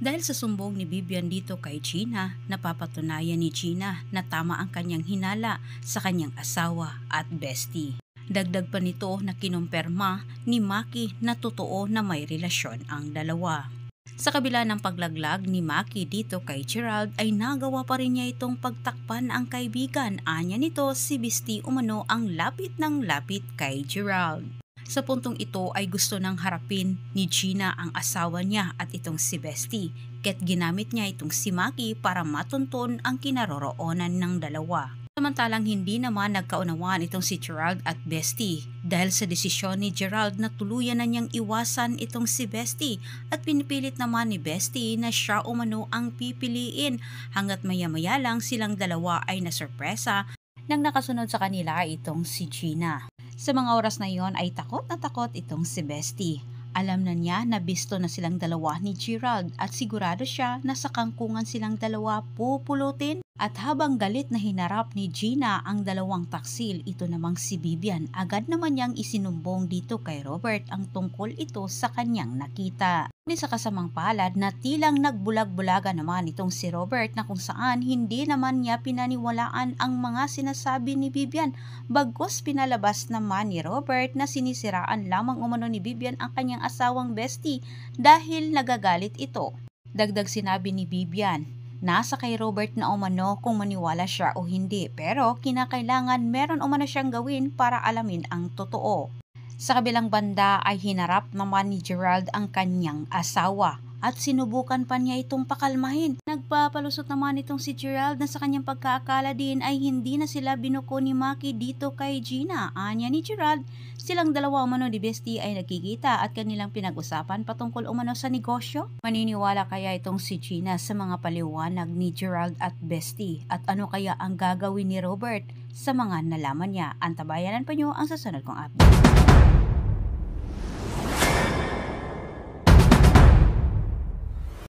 Dahil sa sumbong ni Vivian dito kay Gina, napapatunayan ni Gina na tama ang kanyang hinala sa kanyang asawa at bestie. Dagdag pa nito na kinumpirma ni Maki na totoo na may relasyon ang dalawa. Sa kabila ng paglaglag ni Maki dito kay Gerald ay nagawa pa rin niya itong pagtakpan ang kaibigan. Anya nito si Bestie umano ang lapit ng lapit kay Gerald. Sa puntong ito ay gusto nang harapin ni Gina ang asawa niya at itong si Bestie, kaya't ginamit niya itong si Maki para matunton ang kinaroroonan ng dalawa. Samantalang hindi naman nagkaunawaan itong si Gerald at Bestie dahil sa desisyon ni Gerald na tuluyan na niyang iwasan itong si Bestie at pinipilit naman ni Bestie na siya umano ang pipiliin hanggat maya-maya lang silang dalawa ay nasurpresa nang nakasunod sa kanila itong si Gina. Sa mga oras na iyon ay takot na takot itong si Bestie. Alam na niya na bisto na silang dalawa ni Gerald at sigurado siya na sa kangkungan silang dalawa pupulutin. At habang galit na hinarap ni Gina ang dalawang taksil, ito namang si Vivian agad naman niyang isinumbong dito kay Robert ang tungkol ito sa kanyang nakita. Ni sa kasamang palad na tilang nagbulag-bulaga naman itong si Robert na kung saan hindi naman niya pinaniwalaan ang mga sinasabi ni Vivian, bagkus pinalabas naman ni Robert na sinisiraan lamang umano ni Vivian ang kanyang asawang bestie dahil nagagalit ito. Dagdag sinabi ni Vivian, nasa kay Robert na umano kung maniwala siya o hindi, pero kinakailangan meron umano siyang gawin para alamin ang totoo. Sa kabilang banda ay hinarap naman ni Gerald ang kanyang asawa at sinubukan pa niya itong pakalmahin. Nagpapalusot naman itong si Gerald na sa kanyang pagkaakala din ay hindi na sila binuko ni Maki dito kay Gina. Anya ni Gerald, silang dalawa umano ni Bestie ay nagkikita at kanilang pinag-usapan patungkol umano sa negosyo. Maniniwala kaya itong si Gina sa mga paliwanag ni Gerald at Bestie at ano kaya ang gagawin ni Robert sa mga nalaman niya? Antabayanan pa nyo ang susunod kong update.